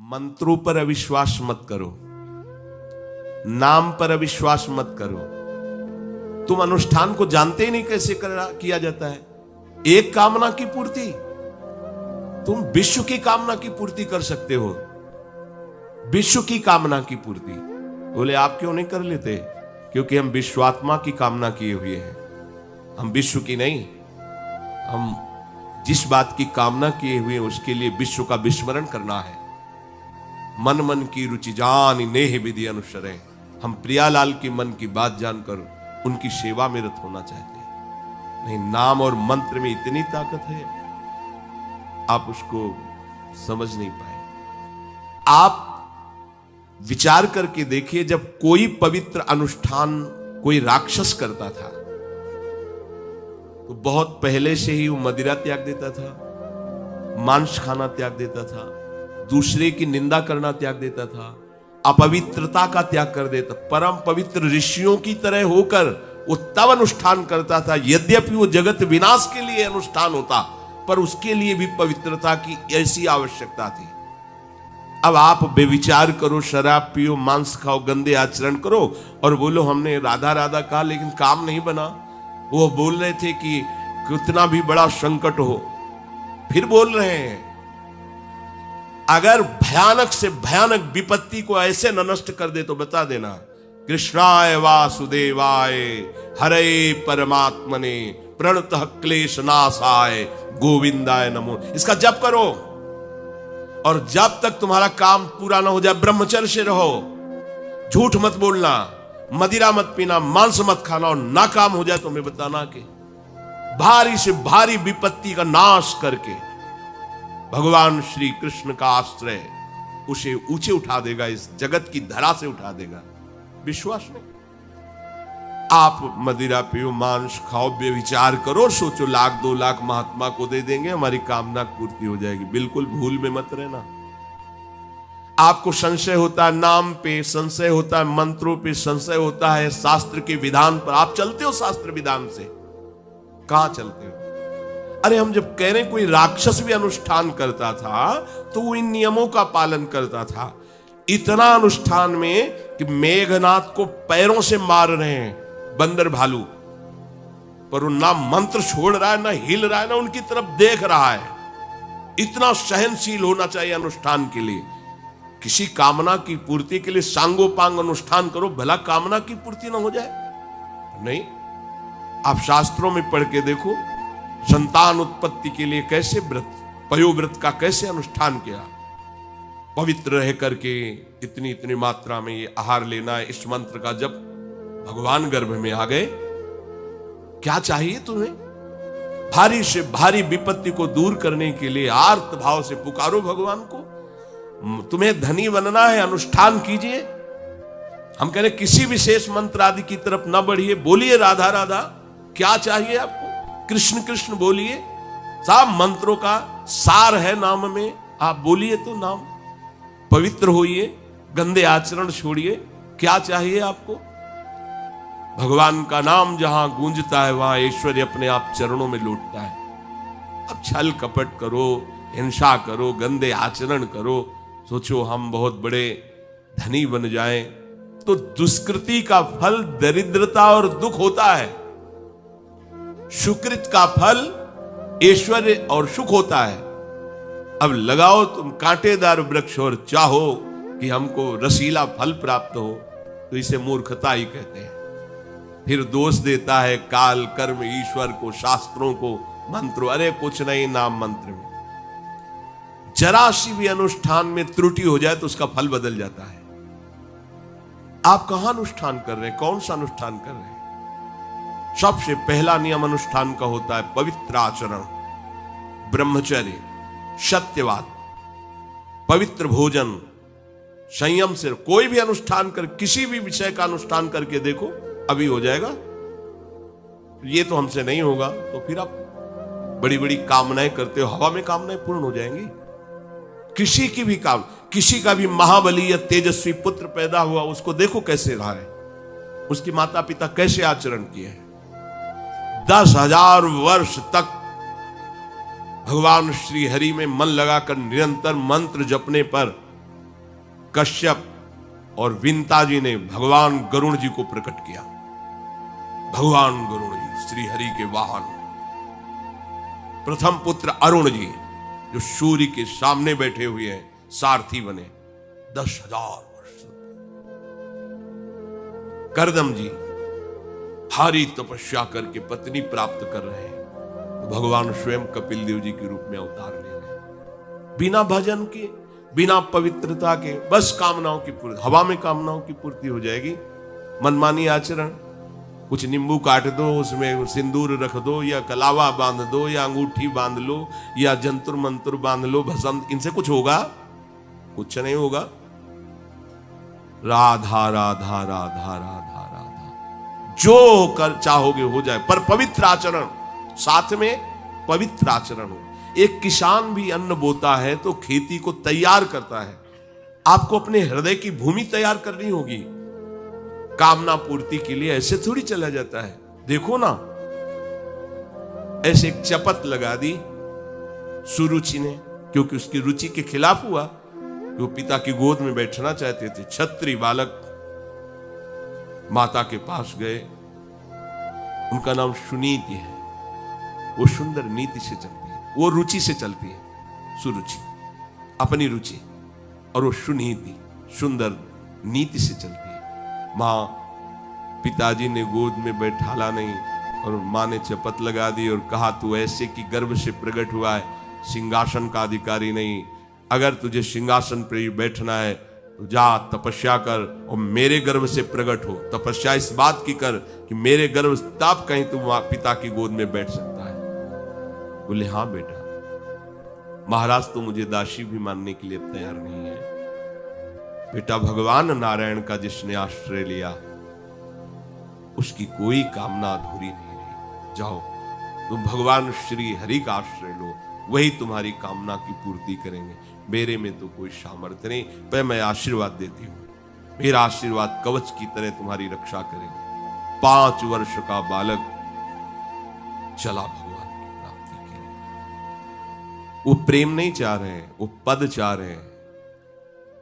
मंत्रों पर अविश्वास मत करो, नाम पर अविश्वास मत करो। तुम अनुष्ठान को जानते ही नहीं कैसे किया जाता है। एक कामना की पूर्ति, तुम विश्व की कामना की पूर्ति कर सकते हो, विश्व की कामना की पूर्ति। बोले आप क्यों नहीं कर लेते? क्योंकि हम विश्वात्मा की कामना किए हुए हैं, हम विश्व की नहीं। हम जिस बात की कामना किए हुए उसके लिए विश्व का विस्मरण करना है। मन मन की रुचि जान नेह विधि अनुसरे। हम प्रियालाल की मन की बात जानकर उनकी सेवा में रत होना चाहते हैं। नहीं, नाम और मंत्र में इतनी ताकत है, आप उसको समझ नहीं पाए। आप विचार करके देखिए, जब कोई पवित्र अनुष्ठान कोई राक्षस करता था तो बहुत पहले से ही वो मदिरा त्याग देता था, मांस खाना त्याग देता था, दूसरे की निंदा करना त्याग देता था, अपवित्रता का त्याग कर देता। परम पवित्र ऋषियों की तरह होकर वो तब अनुष्ठान करता था। यद्यपि वो जगत विनाश के लिए अनुष्ठान होता, पर उसके लिए भी पवित्रता की ऐसी आवश्यकता थी। अब आप बेविचार करो, शराब पियो, मांस खाओ, गंदे आचरण करो और बोलो हमने राधा राधा कहा लेकिन काम नहीं बना। वो बोल रहे थे कि कितना भी बड़ा संकट हो, फिर बोल रहे हैं। अगर भयानक से भयानक विपत्ति को ऐसे न नष्ट कर दे तो बता देना, कृष्णाय वासुदेवाय हरे परमात्मने प्रणतः क्लेश नाशाय गोविंदाय नमो। इसका जप करो और जब तक तुम्हारा काम पूरा ना हो जाए ब्रह्मचर्य से रहो। झूठ मत बोलना, मदिरा मत पीना, मांस मत खाना, और ना काम हो जाए तो मैं बताना कि भारी से भारी विपत्ति का नाश करके भगवान श्री कृष्ण का आश्रय उसे ऊंचे उठा देगा, इस जगत की धरा से उठा देगा। विश्वास में आप मदिरा पियो, मांस खाओ, बेविचार करो, सोचो 1 2 लाख महात्मा को दे देंगे, हमारी कामना पूर्ति हो जाएगी। बिल्कुल भूल में मत रहना। आपको संशय होता है नाम पे, संशय होता है मंत्रों पे, संशय होता है शास्त्र के विधान पर। आप चलते हो शास्त्र विधान से? कहां चलते हो? अरे हम जब कह रहे कोई राक्षस भी अनुष्ठान करता था तो वो इन नियमों का पालन करता था। इतना अनुष्ठान में कि मेघनाथ को पैरों से मार रहे हैं बंदर भालू, पर वो ना मंत्र छोड़ रहा है, ना हिल रहा है, ना उनकी तरफ देख रहा है। इतना सहनशील होना चाहिए अनुष्ठान के लिए। किसी कामना की पूर्ति के लिए सांगोपांग अनुष्ठान करो, भला कामना की पूर्ति ना हो जाए? नहीं, आप शास्त्रों में पढ़ के देखो, संतान उत्पत्ति के लिए कैसे व्रत, पयोव्रत का कैसे अनुष्ठान किया। पवित्र रह करके इतनी इतनी मात्रा में ये आहार लेना है। इस मंत्र का जब भगवान गर्भ में आ गए, क्या चाहिए तुम्हें? भारी से भारी विपत्ति को दूर करने के लिए आर्त भाव से पुकारो भगवान को। तुम्हें धनी बनना है, अनुष्ठान कीजिए। हम कह रहे किसी विशेष मंत्र आदि की तरफ न बढ़िए, बोलिए राधा राधा। क्या चाहिए आपको? कृष्ण कृष्ण बोलिए। सब मंत्रों का सार है नाम में, आप बोलिए तो नाम। पवित्र होइए, गंदे आचरण छोड़िए। क्या चाहिए आपको? भगवान का नाम जहां गूंजता है वहां ऐश्वर्य अपने आप चरणों में लौटता है। अब छल कपट करो, हिंसा करो, गंदे आचरण करो, सोचो हम बहुत बड़े धनी बन जाएं, तो दुष्कृति का फल दरिद्रता और दुख होता है। सुकृत का फल ऐश्वर्य और सुख होता है। अब लगाओ तुम कांटेदार वृक्ष और चाहो कि हमको रसीला फल प्राप्त हो, तो इसे मूर्खता ही कहते हैं। फिर दोष देता है काल, कर्म, ईश्वर को, शास्त्रों को, मंत्रों। अरे कुछ नहीं, नाम मंत्र में जरा सी भी अनुष्ठान में त्रुटि हो जाए तो उसका फल बदल जाता है। आप कहां अनुष्ठान कर रहे हैं? कौन सा अनुष्ठान कर रहे हैं? सबसे पहला नियम अनुष्ठान का होता है पवित्र आचरण, ब्रह्मचर्य, सत्यवाद, पवित्र भोजन, संयम से। कोई भी अनुष्ठान कर, किसी भी विषय का अनुष्ठान करके देखो, अभी हो जाएगा। ये तो हमसे नहीं होगा, तो फिर आप बड़ी बड़ी कामनाएं करते हो, हवा में कामनाएं पूर्ण हो जाएंगी। किसी की भी काम, किसी का भी महाबली या तेजस्वी पुत्र पैदा हुआ, उसको देखो कैसे रहा है, उसकी माता पिता कैसे आचरण किए हैं। 10,000 वर्ष तक भगवान श्री हरि में मन लगाकर निरंतर मंत्र जपने पर कश्यप और विंता जी ने भगवान गरुण जी को प्रकट किया। भगवान गरुण जी श्री हरि के वाहन, प्रथम पुत्र अरुण जी जो सूर्य के सामने बैठे हुए हैं, सारथी बने 10,000 वर्ष। करदम जी भारी तपस्या करके पत्नी प्राप्त कर रहे हैं, तो भगवान स्वयं कपिल देव जी के रूप में अवतार ले रहे हैं। बिना भजन के, बिना पवित्रता के, बस कामनाओं की पूर्ति, हवा में कामनाओं की पूर्ति हो जाएगी। मनमानी आचरण, कुछ नींबू काट दो, उसमें सिंदूर रख दो, या कलावा बांध दो, या अंगूठी बांध लो, या जंतुर मंत्र बांध लो, भस्म, इनसे कुछ होगा? कुछ नहीं होगा। राधा राधा राधा राधा राधा, जो कर चाहोगे हो जाए, पर पवित्र आचरण, साथ में पवित्र आचरण हो। एक किसान भी अन्न बोता है तो खेती को तैयार करता है। आपको अपने हृदय की भूमि तैयार करनी होगी। कामना पूर्ति के लिए ऐसे थोड़ी चला जाता है। देखो ना, ऐसे एक चपत लगा दी सुरुचि ने, क्योंकि उसकी रुचि के खिलाफ हुआ कि वो पिता की गोद में बैठना चाहते थे। छत्री बालक माता के पास गए, उनका नाम सुनीति है। वो सुंदर नीति से चलती है, वो रुचि से चलती है, सुरुचि अपनी रुचि, और वो सुनीति सुंदर नीति से चलती है। मां, पिताजी ने गोद में बैठाला नहीं, और मां ने चपत लगा दी और कहा, तू ऐसे कि गर्भ से प्रकट हुआ है, सिंहासन का अधिकारी नहीं। अगर तुझे सिंहासन पर बैठना है तो जा तपस्या कर और मेरे गर्भ से प्रकट हो। तपस्या इस बात की कर कि मेरे गर्भ तब कहीं तू पिता की गोद में बैठ सकता है। बोले, हाँ बेटा। महाराज तो मुझे दासी भी मानने के लिए तैयार नहीं है। बेटा, भगवान नारायण का जिसने आश्रय लिया उसकी कोई कामना अधूरी नहीं रही। जाओ, तुम भगवान श्री हरि का आश्रय लो, वही तुम्हारी कामना की पूर्ति करेंगे। मेरे में तो कोई सामर्थ्य नहीं, पर मैं आशीर्वाद देती हूं। मेरा आशीर्वाद कवच की तरह तुम्हारी रक्षा करेगा। 5 वर्ष का बालक चला भगवान की प्राप्ति के लिए। वो प्रेम नहीं चाह रहे हैं, वो पद चाह रहे हैं।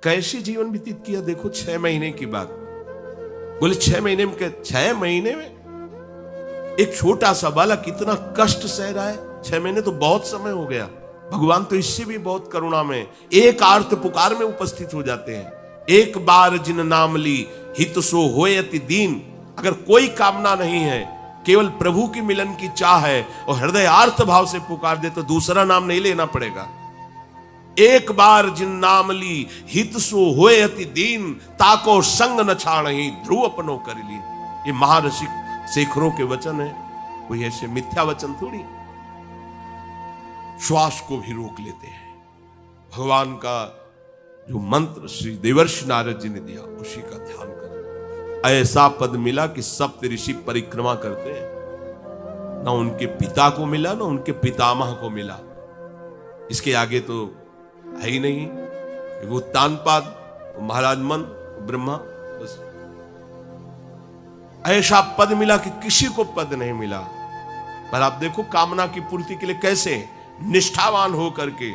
कैसे जीवन व्यतीत किया देखो। 6 महीने की बात। बोले 6 महीने में, 6 महीने में एक छोटा सा बालक इतना कष्ट सह रहा है। 6 महीने तो बहुत समय हो गया। भगवान तो इससे भी बहुत करुणा में एक आर्त पुकार में उपस्थित हो जाते हैं। एक बार जिन नाम ली हित सो होए अति दीन। अगर कोई कामना नहीं है, केवल प्रभु की मिलन की चाह है और हृदय आर्त भाव से पुकार दे, तो दूसरा नाम नहीं लेना पड़ेगा। एक बार जिन नाम ली हित सो होए अति दीन, ताको संग न छाणहि ध्रुव अपनो कर ली। ये महाऋषि शेखरों के वचन है, कोई ऐसे मिथ्या वचन थोड़ी। श्वास को भी रोक लेते हैं। भगवान का जो मंत्र श्री देवर्षि नारद जी ने दिया, उसी का ध्यान करें। ऐसा पद मिला कि सप्त ऋषि परिक्रमा करते हैं। ना उनके पिता को मिला, ना उनके पितामह को मिला। इसके आगे तो है ही नहीं। वो तानपाद, महाराज मन, ब्रह्मा, बस ऐसा पद मिला कि किसी को पद नहीं मिला। पर आप देखो, कामना की पूर्ति के लिए कैसे निष्ठावान होकर के,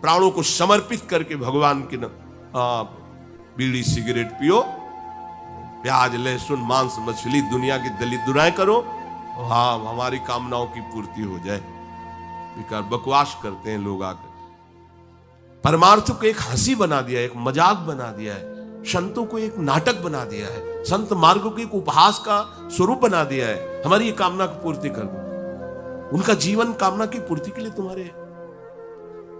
प्राणों को समर्पित करके भगवान की बीड़ी सिगरेट पियो, प्याज लहसुन मांस मछली दुनिया की दलित दुराएं करो, हाँ हमारी कामनाओं की पूर्ति हो जाए। बेकार बकवास करते हैं लोग आकर। परमार्थ को एक हंसी बना दिया है, एक मजाक बना दिया है। संतों को एक नाटक बना दिया है। संत मार्ग को एक उपहास का स्वरूप बना दिया है। हमारी ये कामना की पूर्ति कर दो। उनका जीवन कामना की पूर्ति के लिए तुम्हारे है।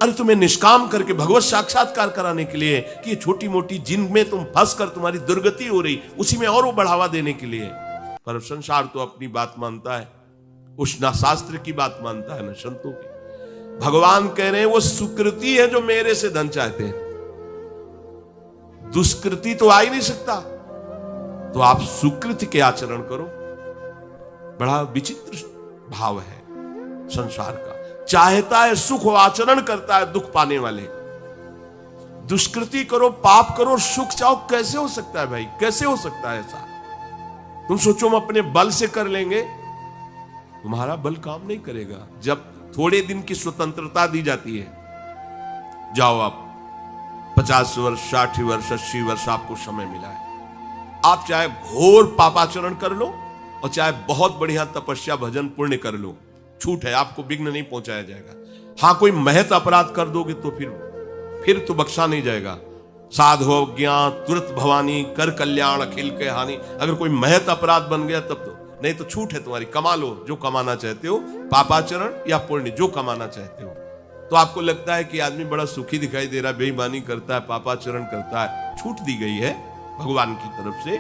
अरे तुम्हें निष्काम करके भगवत साक्षात्कार कराने के लिए कि ये छोटी मोटी जिनमें तुम फंस कर तुम्हारी दुर्गति हो रही, उसी में और वो बढ़ावा देने के लिए। पर संसार तो अपनी बात मानता है, उस ना शास्त्र की बात मानता है, ना संतों की। भगवान कह रहे हैं वो सुकृति है जो मेरे से धन चाहते हैं। दुष्कृति तो आ ही नहीं सकता। तो आप सुकृति के आचरण करो। बड़ा विचित्र भाव है संसार का। चाहता है सुख, आचरण करता है दुख पाने वाले। दुष्कृति करो, पाप करो, सुख चाहो, कैसे हो सकता है भाई? कैसे हो सकता है ऐसा? तुम सोचो हम अपने बल से कर लेंगे, तुम्हारा बल काम नहीं करेगा। जब थोड़े दिन की स्वतंत्रता दी जाती है, जाओ आप 50 वर्ष, 60 वर्ष, 80 वर्ष आपको समय मिला है। आप चाहे घोर पापाचरण कर लो और चाहे बहुत बढ़िया तपस्या भजन पुण्य कर लो, छूट है, आपको विघ्न नहीं पहुंचाया जाएगा। हाँ, कोई महत अपराध कर दोगे तो फिर तो बख्शा नहीं जाएगा। साधु ज्ञान तुरंत भवानी, कर कल्याण अखिल के हानि। अगर कोई महत अपराध बन गया तब तो, नहीं तो छूट है तुम्हारी, कमा लो जो कमाना चाहते हो, पापाचरण या पुण्य जो कमाना चाहते हो। तो आपको लगता है कि आदमी बड़ा सुखी दिखाई दे रहा है, बेईमानी करता है, पापाचरण करता है, छूट दी गई है भगवान की तरफ से।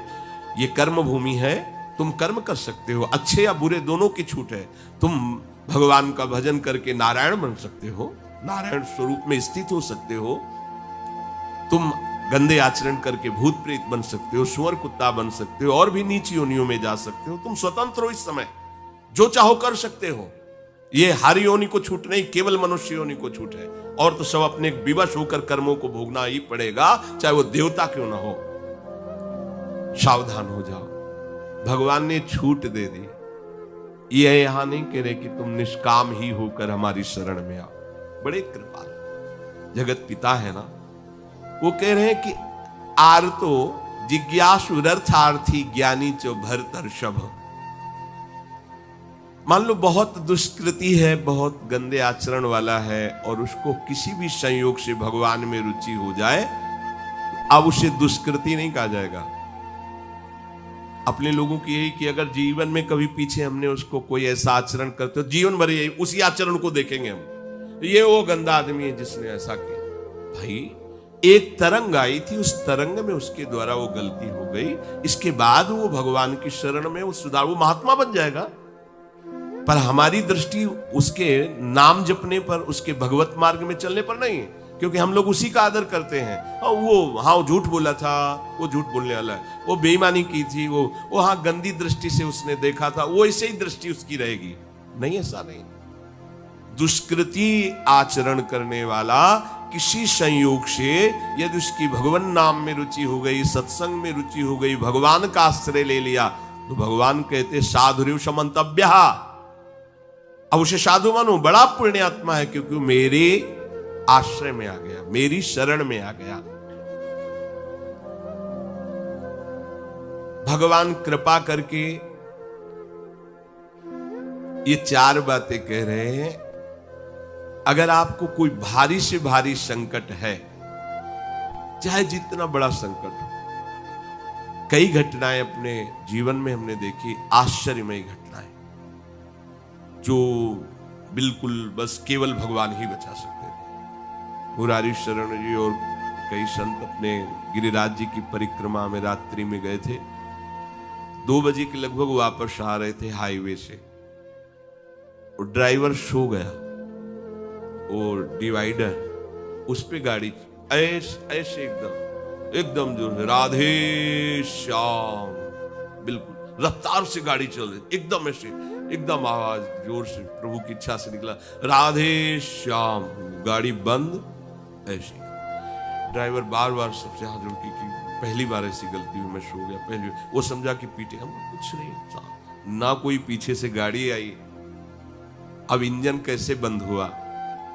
ये कर्म भूमि है, तुम कर्म कर सकते हो, अच्छे या बुरे दोनों की छूट है। तुम भगवान का भजन करके नारायण बन सकते हो, नारायण स्वरूप में स्थित हो सकते हो। तुम गंदे आचरण करके भूत प्रेत बन सकते हो, सुअर कुत्ता बन सकते हो, और भी नीच योनियों में जा सकते हो। तुम स्वतंत्र हो, इस समय जो चाहो कर सकते हो। ये हर योनि को छूट नहीं, केवल मनुष्य योनि को छूट है। और तो सब अपने विवश होकर कर्मों को भोगना ही पड़ेगा, चाहे वो देवता क्यों ना हो। सावधान हो जाओ, भगवान ने छूट दे दी। ये यहां नहीं कह रहे कि तुम निष्काम ही होकर हमारी शरण में आओ। बड़े कृपाल जगत पिता है ना, वो कह रहे हैं कि आरतो जिज्ञासु रर्थार्थी ज्ञानी चो भरतर्षभ। मान लो बहुत दुष्कृति है, बहुत गंदे आचरण वाला है, और उसको किसी भी संयोग से भगवान में रुचि हो जाए, अब उसे दुष्कृति नहीं कहा जाएगा। अपने लोगों की यही कि अगर जीवन में कभी पीछे हमने उसको कोई ऐसा आचरण करते हो, जीवन भर यही उसी आचरण को देखेंगे हम, ये वो गंदा आदमी है जिसने ऐसा किया। भाई, एक तरंग आई थी, उस तरंग में उसके द्वारा वो गलती हो गई, इसके बाद वो भगवान की शरण में वो सुधार, वो महात्मा बन जाएगा। पर हमारी दृष्टि उसके नाम जपने पर, उसके भगवत मार्ग में चलने पर नहीं है, क्योंकि हम लोग उसी का आदर करते हैं। और वो झूठ बोला था, वो झूठ बोलने वाला है, वो बेईमानी की थी, वो हाँ गंदी दृष्टि से उसने देखा था, वो ऐसे ही दृष्टि उसकी रहेगी। नहीं, ऐसा नहीं। दुष्कृति आचरण करने वाला किसी संयोग से यदि उसकी भगवान नाम में रुचि हो गई, सत्संग में रुचि हो गई, भगवान का आश्रय ले लिया, तो भगवान कहते साधुर्य समंतव्य। अब उसे साधु मानो, बड़ा पुण्यात्मा है, क्योंकि मेरे आश्रय में आ गया, मेरी शरण में आ गया। भगवान कृपा करके ये 4 बातें कह रहे हैं। अगर आपको कोई भारी से भारी संकट है, चाहे जितना बड़ा संकट हो, कई घटनाएं अपने जीवन में हमने देखी, आश्चर्यमयी घटनाएं, जो बिल्कुल बस केवल भगवान ही बचा सकते थे। मुरारी शरण जी और कई संत अपने गिरिराज जी की परिक्रमा में रात्रि में गए थे। 2 बजे के लगभग वापस आ रहे थे हाईवे से, और ड्राइवर सो गया, और डिवाइडर उस पे गाड़ी ऐसे एकदम जो है राधे श्याम, बिल्कुल रफ्तार से गाड़ी चल रही, एकदम ऐसे, एकदम आवाज जोर से प्रभु की इच्छा से निकला, राधे श्याम। गाड़ी बंद, ऐसे ड्राइवर बार बार सबसे हाथ जोड़ की कि पहली बार ऐसी गलती हुई, मैं सो गया पहली। वो समझा कि पीछे हम कुछ नहीं, ना कोई पीछे से गाड़ी आई। अब इंजन कैसे बंद हुआ,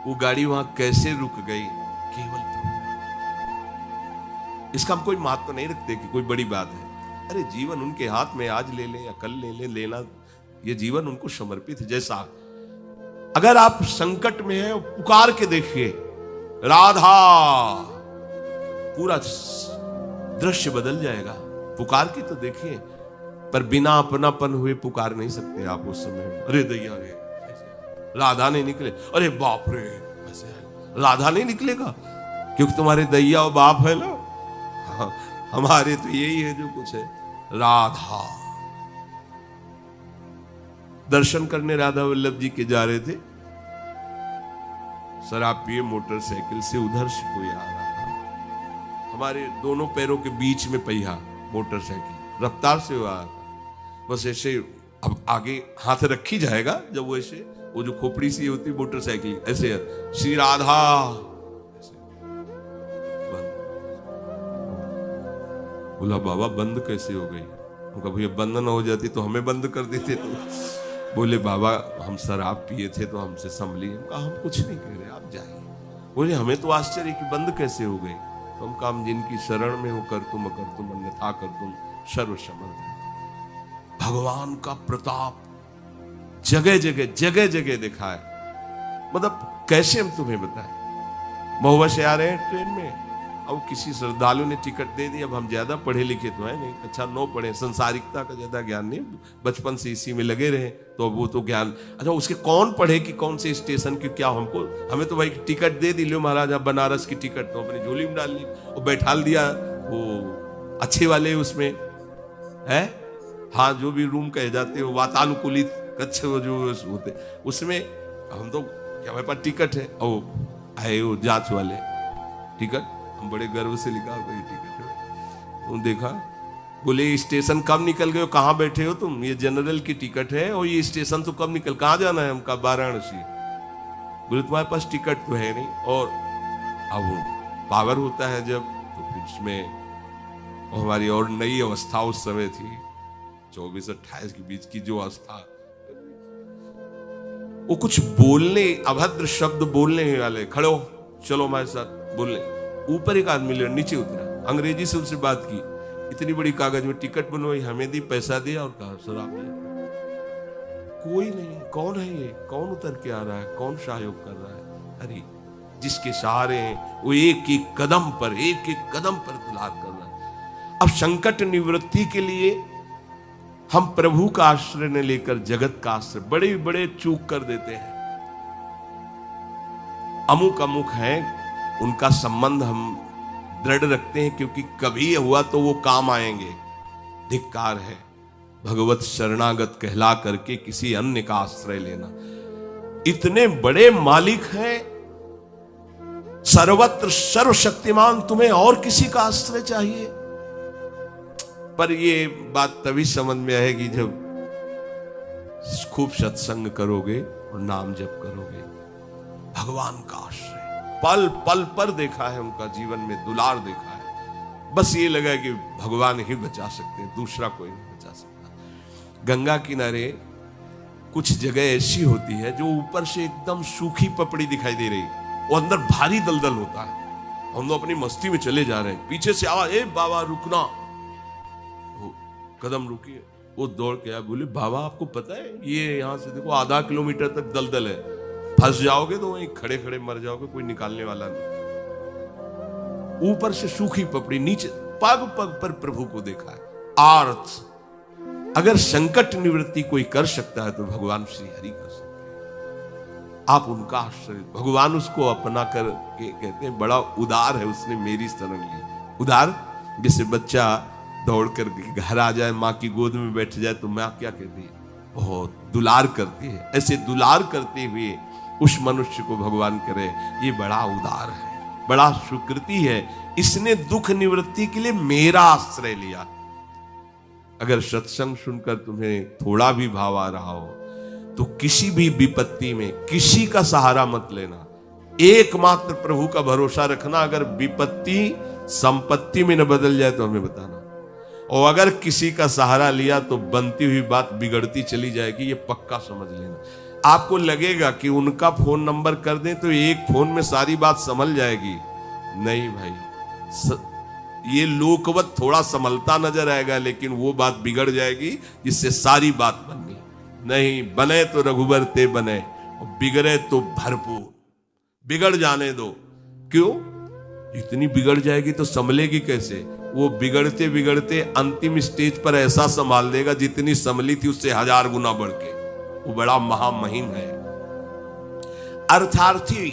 वो गाड़ी वहां कैसे रुक गई, केवल प्रभु। इसका हम कोई महत्व नहीं रखते कि कोई बड़ी बात है। अरे जीवन उनके हाथ में, आज ले ले या कल ले ले, लेना ये जीवन उनको समर्पित है। जैसा अगर आप संकट में हैं, पुकार के देखिए राधा, पूरा दृश्य बदल जाएगा। पुकार के तो देखिए, पर बिना अपनापन हुए पुकार नहीं सकते आप उस समय। अरे दैया रे, राधा नहीं निकले, अरे बाप रे, ऐसे राधा नहीं निकलेगा, क्योंकि तुम्हारे दैया और बाप है ना। हाँ, हमारे तो यही है जो कुछ है, राधा। दर्शन करने राधा वल्लभ जी के जा रहे थे, शराब पिए मोटरसाइकिल से उधर से कोई आ रहा था, हमारे दोनों पैरों के बीच में पहिया मोटरसाइकिल, रफ्तार से हुआ, बस ऐसे। अब आगे हाथ रखी जाएगा जब वो ऐसे, वो जो खोपड़ी सी होती मोटरसाइकिल, ऐसे श्री राधा, ऐसे बंद। बोला बाबा बंद कैसे हो गई? उनका भैया बंद ना हो जाती तो हमें बंद कर देते। तो बोले बाबा हम शराब पिए थे तो हमसे संभली। हम कुछ नहीं कह रहे, आप जाइए। बोले हमें तो आश्चर्य कि बंद कैसे हो गई। तुम काम जिनकी शरण में हो कर तुम, अगर तुम अन्यथा कर तुम सर्वसमर्थ। भगवान का प्रताप जगह जगह दिखा है। मतलब कैसे हम तुम्हें बताएं। महुआ से आ रहे हैं ट्रेन में, अब किसी श्रद्धालु ने टिकट दे दी। अब हम ज्यादा पढ़े लिखे तो है नहीं, अच्छा 9 पढ़े, संसारिकता का ज्यादा ज्ञान नहीं, बचपन से इसी में लगे रहे तो वो तो ज्ञान। अच्छा उसके कौन पढ़े कि कौन से स्टेशन की क्या, हमें तो भाई टिकट दे दी, लो महाराज बनारस की टिकट, तो अपनी झोली में डाल ली और बैठा दिया वो अच्छे वाले उसमें है, हाँ जो भी रूम कहे जाते हो वातानुकूलित कच्छ जो होते उसमें। हम तो क्या हमारे पास टिकट है, ओ आए वो जांच वाले टिकट, हम बड़े गर्व से लिखा होगा ये टिकट है। तो देखा, बोले स्टेशन कब निकल गए हो, कहाँ बैठे हो तुम, ये जनरल की टिकट है और ये स्टेशन तो कब निकल, कहाँ जाना है हमका, वाराणसी। बोले तुम्हारे पास टिकट तो है नहीं। और अब पावर होता है जब, तो फिर इसमें हमारी और नई अवस्था उस समय थी 24-28 के बीच की जो अवस्था, वो कुछ बोलने, अभद्र शब्द बोलने वाले, खड़े हो चलो हमारे साथ बोलने। ऊपर एक आदमी नीचे उतरा, अंग्रेजी से उनसे बात की, इतनी बड़ी कागज में टिकट बनवाई, हमें दी, पैसा दिया और कहा शराब दिया। कोई नहीं, कौन है ये, कौन उतर के आ रहा है, कौन सहयोग कर रहा है। अरे जिसके सहारे हैं वो एक एक कदम पर दुलार कर रहा है। अब संकट निवृत्ति के लिए हम प्रभु का आश्रय न लेकर जगत का आश्रय बड़े बड़े चूक कर देते हैं। अमुक है, उनका संबंध हम दृढ़ रखते हैं क्योंकि कभी हुआ तो वो काम आएंगे। धिक्कार है भगवत शरणागत कहला करके किसी अन्य का आश्रय लेना। इतने बड़े मालिक हैं, सर्वत्र सर्वशक्तिमान, तुम्हें और किसी का आश्रय चाहिए। पर ये बात तभी समझ में आएगी जब खूब सत्संग करोगे और नाम जप करोगे। भगवान का आश्रय पल पल पर देखा है, उनका जीवन में दुलार देखा है। बस ये लगा कि भगवान ही बचा सकते हैं, दूसरा कोई नहीं बचा सकता। गंगा किनारे कुछ जगह ऐसी होती है जो ऊपर से एकदम सूखी पपड़ी दिखाई दे रही, वो अंदर भारी दलदल होता है। हम लोग अपनी मस्ती में चले जा रहे हैं, पीछे से आवाज, ए बाबा रुकना, कदम रुकिए। वो दौड़ के आया, बोले बाबा आपको पता है ये यहाँ से देखो आधा किलोमीटर तक दलदल है, फंस जाओगे तो वहीं खड़े खड़े मर जाओगे, कोई निकालने वाला नहीं। ऊपर से सूखी पपड़ी, नीचे पग पग पर प्रभु को देखा है। आर्थ अगर संकट निवृत्ति कोई कर सकता है तो भगवान श्री हरि कर सकते हैं। आप उनका आश्रय, भगवान उसको अपना कर के कहते हैं बड़ा उदार है, उसने मेरी शरण ली। उदार जैसे बच्चा दौड़ कर घर आ जाए, माँ की गोद में बैठ जाए तो माँ क्या कहती है, बहुत दुलार करती है। ऐसे दुलार करते हुए उस मनुष्य को भगवान करे, ये बड़ा उदार है, बड़ा सुकृति है, इसने दुख निवृत्ति के लिए मेरा आश्रय लिया। अगर सत्संग सुनकर तुम्हें थोड़ा भी भाव आ रहा हो तो किसी भी विपत्ति में किसी का सहारा मत लेना, एकमात्र प्रभु का भरोसा रखना। अगर विपत्ति संपत्ति में न बदल जाए तो हमें बताना, और अगर किसी का सहारा लिया तो बनती हुई बात बिगड़ती चली जाएगी, ये पक्का समझ लेना। आपको लगेगा कि उनका फोन नंबर कर दें तो एक फोन में सारी बात संभल जाएगी, नहीं भाई, ये लोकवत थोड़ा संभलता नजर आएगा लेकिन वो बात बिगड़ जाएगी जिससे सारी बात बननी नहीं। बने तो रघुबर ते बने और बिगड़े तो भरपूर, बिगड़ जाने दो। क्यों? इतनी बिगड़ जाएगी तो संभलेगी कैसे? वो बिगड़ते बिगड़ते अंतिम स्टेज पर ऐसा संभाल देगा जितनी संभली थी उससे 1000 गुना बढ़ के। वो बड़ा महामहिम है। अर्थार्थी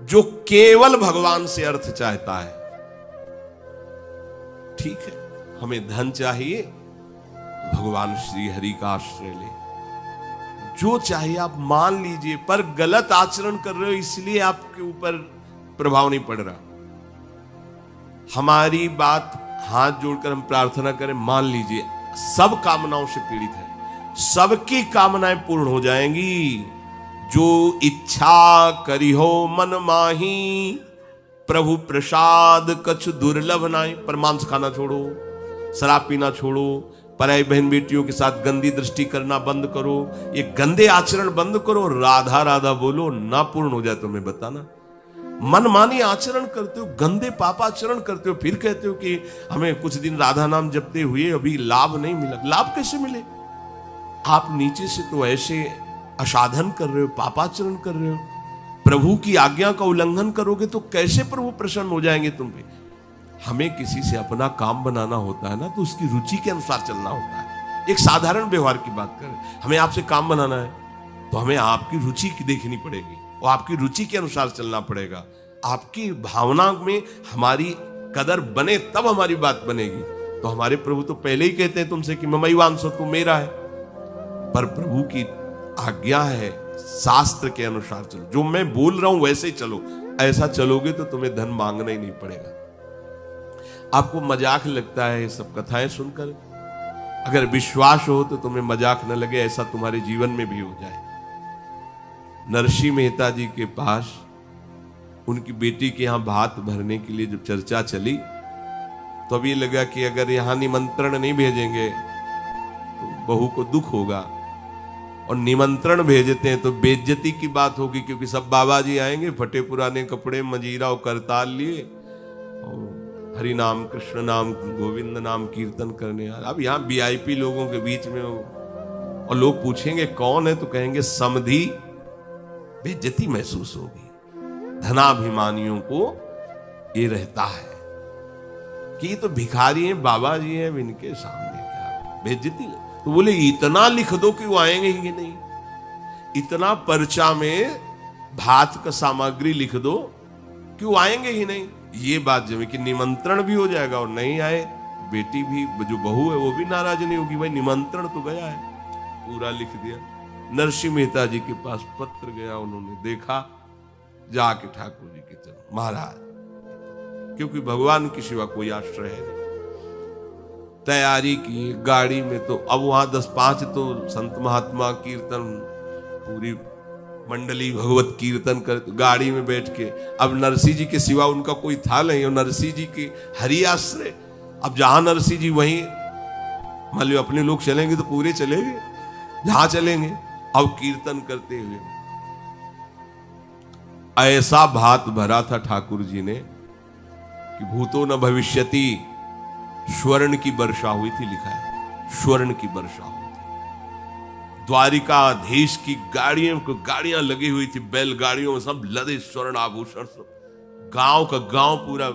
जो केवल भगवान से अर्थ चाहता है, ठीक है, हमें धन चाहिए, भगवान श्री हरि का आश्रय ले, जो चाहिए आप मान लीजिए, पर गलत आचरण कर रहे हो इसलिए आपके ऊपर प्रभाव नहीं पड़ रहा। हमारी बात हाथ जोड़कर हम प्रार्थना करें, मान लीजिए सब कामनाओं से पीड़ित है, सबकी कामनाएं पूर्ण हो जाएंगी। जो इच्छा करी हो मन माही, प्रभु प्रसाद कछ दुर्लभ नाई। पर मांस खाना छोड़ो, शराब पीना छोड़ो, पराई बहन बेटियों के साथ गंदी दृष्टि करना बंद करो, ये गंदे आचरण बंद करो, राधा राधा बोलो, ना पूर्ण हो जाए तो मैं बताना। मनमानी आचरण करते हो, गंदे पापाचरण करते हो, फिर कहते हो कि हमें कुछ दिन राधा नाम जपते हुए अभी लाभ नहीं मिला। लाभ कैसे मिले? आप नीचे से तो ऐसे असाधन कर रहे हो, पापाचरण कर रहे हो, प्रभु की आज्ञा का उल्लंघन करोगे तो कैसे प्रभु प्रसन्न हो जाएंगे तुम पे? हमें किसी से अपना काम बनाना होता है ना, तो उसकी रुचि के अनुसार चलना होता है। एक साधारण व्यवहार की बात करें, हमें आपसे काम बनाना है तो हमें आपकी रुचि की देखनी पड़ेगी और आपकी रुचि के अनुसार चलना पड़ेगा। आपकी भावना में हमारी कदर बने तब हमारी बात बनेगी। तो हमारे प्रभु तो पहले ही कहते हैं तुमसे कि ममई वांसो, तू मेरा है। पर प्रभु की आज्ञा है, शास्त्र के अनुसार चलो, जो मैं बोल रहा हूं वैसे ही चलो। ऐसा चलोगे तो तुम्हें धन मांगना ही नहीं पड़ेगा। आपको मजाक लगता है ये सब कथाएं सुनकर, अगर विश्वास हो तो तुम्हें मजाक न लगे, ऐसा तुम्हारे जीवन में भी हो जाए। नरसिंह मेहता जी के पास उनकी बेटी के यहां भात भरने के लिए जब चर्चा चली तो अब ये लगा कि अगर यहां निमंत्रण नहीं भेजेंगे तो बहू को दुख होगा, और निमंत्रण भेजते हैं तो बेइज्जती की बात होगी, क्योंकि सब बाबा जी आएंगे फटे पुराने कपड़े, मंजीरा और करताल लिए और हरि नाम कृष्ण नाम गोविंद नाम कीर्तन करने। अब यहाँ वीआईपी लोगों के बीच में हो और लोग पूछेंगे कौन है तो कहेंगे समधी, बेइज्जती महसूस होगी। धनाभिमानियों को ये रहता है कि ये तो भिखारी हैं, बाबा जी हैं, इनके सामने क्या बेइज्जती। तो बोले इतना लिख दो कि वो आएंगे ही नहीं, इतना पर्चा में भात का सामग्री लिख दो कि वो आएंगे ही नहीं। ये बात जब कि निमंत्रण भी हो जाएगा और नहीं आए, बेटी भी जो बहू है वो भी नाराज नहीं होगी, भाई निमंत्रण तो गया है, पूरा लिख दिया। नरसिंह मेहता जी के पास पत्र गया, उन्होंने देखा, जाके ठाकुर जी के चरण महाराज, क्योंकि भगवान की सिवा कोई आश्रय है नहीं। तैयारी की गाड़ी में, तो अब वहां 10-5 तो संत महात्मा कीर्तन, पूरी मंडली भगवत कीर्तन कर, गाड़ी में बैठ के। अब नरसिंह जी के सिवा उनका कोई था नहीं, और नरसिंह जी की हरि आश्रय। अब जहां नरसिंह जी वहीं, मान लो अपने लोग चलेंगे तो पूरे चलेंगे, जहां चलेंगे। अब कीर्तन करते हुए ऐसा भात भरा था ठाकुर जी ने कि भूतो न भविष्यति, स्वर्ण की वर्षा हुई थी, लिखा है स्वर्ण की वर्षा हुई थी। द्वारिकाधीश की गाड़ियां लगी हुई थी, बैलगाड़ियों में सब लदे स्वर्ण आभूषण, सब गांव का गांव पूरा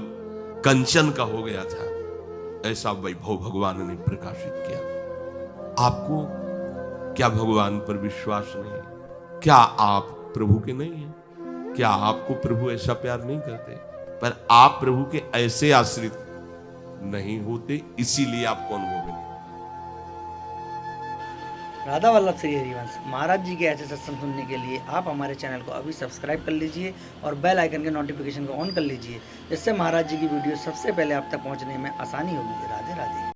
कंचन का हो गया था। ऐसा वैभव भगवान ने प्रकाशित किया। आपको क्या भगवान पर विश्वास नहीं? क्या आप प्रभु के नहीं हैं? क्या आपको प्रभु ऐसा प्यार नहीं करते? पर आप प्रभु के ऐसे आश्रित नहीं होते, इसीलिए आपको अनुभव नहीं। राधा वल्लभ श्री हरिवंश महाराज जी के ऐसे सत्संग सुनने के लिए आप हमारे चैनल को अभी सब्सक्राइब कर लीजिए और बेल आइकन के नोटिफिकेशन को ऑन कर लीजिए, जिससे महाराज जी की वीडियो सबसे पहले आप तक पहुंचने में आसानी होगी। राधे राधे।